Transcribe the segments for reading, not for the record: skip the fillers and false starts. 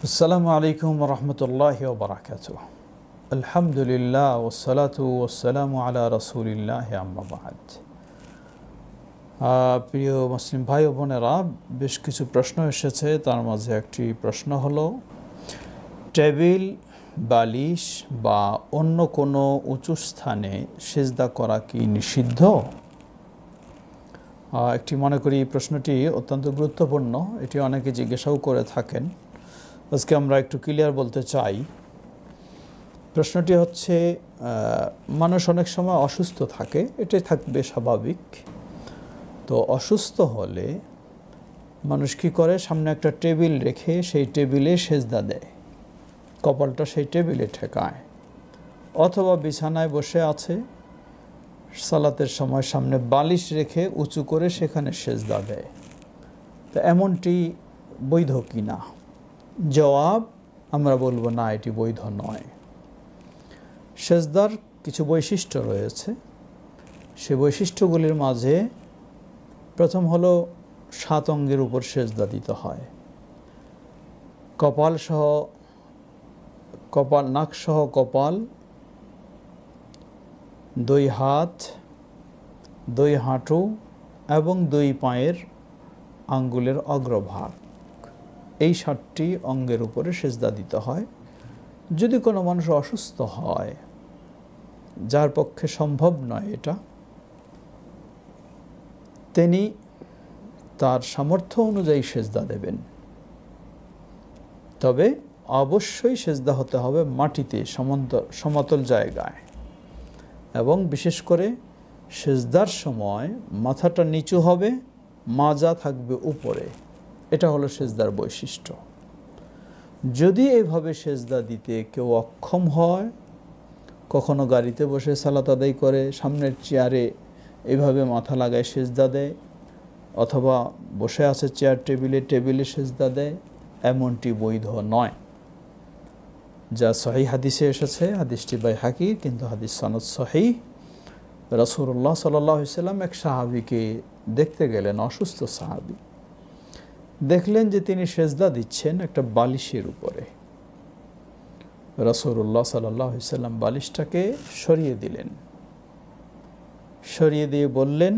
আসসালামু আলাইকুম ওয়া রাহমাতুল্লাহি ওয়া বারাকাতুহু। আলহামদুলিল্লাহ ওয়াসসালাতু ওয়াসসালামু আলা রাসূলিল্লাহি আম্মা বা'দ। প্রিয় মুসলিম ভাই ও বোনেরা, বেশ কিছু প্রশ্ন এসেছে। তার মাঝে একটি প্রশ্ন হলো, টেবিল, বালিশ বা অন্য কোনো উঁচু স্থানে সিজদা করা কি নিষিদ্ধ? একটি মনে করি প্রশ্নটি অত্যন্ত গুরুত্বপূর্ণ। এটি অনেকে জিজ্ঞাসাও করে থাকেন। আজকে আমরা একটু ক্লিয়ার বলতে চাই। প্রশ্নটি হচ্ছে, মানুষ অনেক সময় অসুস্থ থাকে, এটাই থাকবে স্বাভাবিক। তো অসুস্থ হলে মানুষ কী করে, সামনে একটা টেবিল রেখে সেই টেবিলে সেজদা দেয়, কপালটা সেই টেবিলে ঠেকায়, অথবা বিছানায় বসে আছে, সালাতের সময় সামনে বালিশ রেখে উঁচু করে সেখানে সেজদা দেয়। তো এমনটি বৈধ কি না? জবাব, আমরা বলবো না, এটি বৈধ নয়। সেজদার কিছু বৈশিষ্ট্য রয়েছে। সে বৈশিষ্ট্যগুলির মাঝে প্রথম হলো 7 অঙ্গের উপর সেজদা দিতে হয়। নাক সহ কপাল, 2 হাত, 2 হাঁটু এবং 2 পায়ের আঙ্গুলের অগ্রভাগ, এই 7টি অঙ্গের উপরে সেজদা দিতে হয়। যদি কোনো মানুষ অসুস্থ হয়, যার পক্ষে সম্ভব নয় এটা, তিনি তার সামর্থ্য অনুযায়ী সেজদা দেবেন। তবে অবশ্যই সেজদা হতে হবে মাটিতে, সমতল জায়গায়, এবং বিশেষ করে সেজদার সময় মাথাটা নিচু হবে, মাজা থাকবে উপরে। এটা হলো সেজদার বৈশিষ্ট্য। যদি এভাবে সেজদা দিতে কেউ অক্ষম হয়, কখনো গাড়িতে বসে সালাত আদায় করে সামনের চেয়ারে এভাবে মাথা লাগায় সেজদা দেয়, অথবা বসে আছে চেয়ার টেবিলে সেজদা দেয়, এমনটি বৈধ নয়। যা সহিহ হাদিসে এসেছে, হাদিসটি বাইহাকি, কিন্তু হাদিস সনদ সহিহ। রাসূলুল্লাহ সাল্লাল্লাহু আলাইহি ওয়াসাল্লাম এক সাহাবীকে দেখতে গেলেন, অসুস্থ সাহাবী। দেখলেন যে তিনি সেজদা দিচ্ছেন একটা বালিশের উপরে। রাসূলুল্লাহ সাল্লাল্লাহু আলাইহি ওয়াসাল্লাম বালিশটাকে সরিয়ে দিলেন। সরিয়ে দিয়ে বললেন,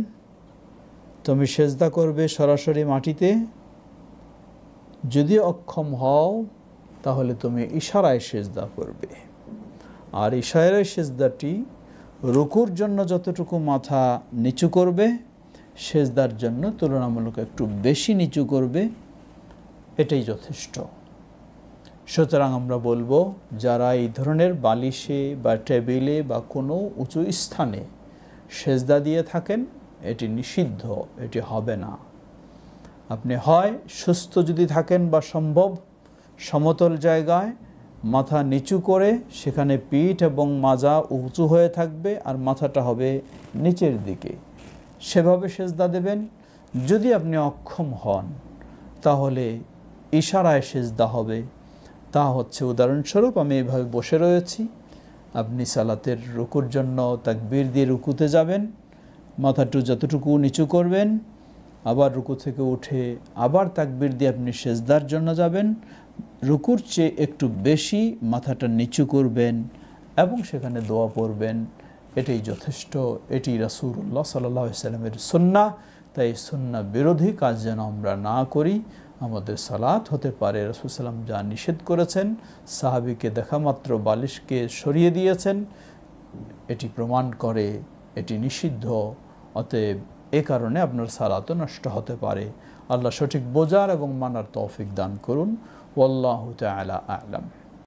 তুমি সেজদা করবে সরাসরি মাটিতে। যদি অক্ষম হও তাহলে তুমি ইশারায় সেজদা করবে। আর ইশারায় সেজদাটি রুকুর জন্য যতটুকু মাথা নিচু করবে, সেজদার জন্য তুলনামূলক একটু বেশি নিচু করবে, এটাই যথেষ্ট। সুতরাং আমরা বলবো, যারা এই ধরনের বালিশে বা টেবিলে বা কোনো উঁচু স্থানে সেজদা দিয়ে থাকেন, এটি নিষিদ্ধ, এটি হবে না। আপনি হয় সুস্থ যদি থাকেন বা সম্ভব, সমতল জায়গায় মাথা নিচু করে সেখানে পিঠ এবং মাজা উঁচু হয়ে থাকবে, আর মাথাটা হবে নিচের দিকে, সেভাবে সেজদা দেবেন। যদি আপনি অক্ষম হন তাহলে ইশারায় সেজদা হবে। তা হচ্ছে, উদাহরণস্বরূপ, আমি এভাবে বসে রয়েছি, আপনি সালাতের রুকুর জন্য তাকবীর দিয়ে রুকুতে যাবেন, মাথাটা যতটুকু নিচু করবেন, আবার রুকু থেকে উঠে আবার তাকবীর দিয়ে আপনি সেজদার জন্য যাবেন, রুকুর চেয়ে একটু বেশি মাথাটা নিচু করবেন এবং সেখানে দোয়া পড়বেন। এটাই যথেষ্ট। এটি রাসূলুল্লাহ সাল্লাল্লাহু আলাইহি ওয়াসাল্লামের সুন্নাহ। তাই সুন্নাহ বিরোধী কাজ যেন আমরা না করি। আমাদের সালাত হতে পারে রাসূল সাল্লাম যা নিষেধ করেছেন, সাহাবীকে দেখা মাত্র বালিশকে সরিয়ে দিয়েছেন, এটি প্রমাণ করে এটি নিষিদ্ধ। অতএব এ কারণে আপনার সালাতও নষ্ট হতে পারে। আল্লাহ সঠিক বোঝার এবং মানার তৌফিক দান করুন। ওয়াল্লাহু তাআলা আ'লাম।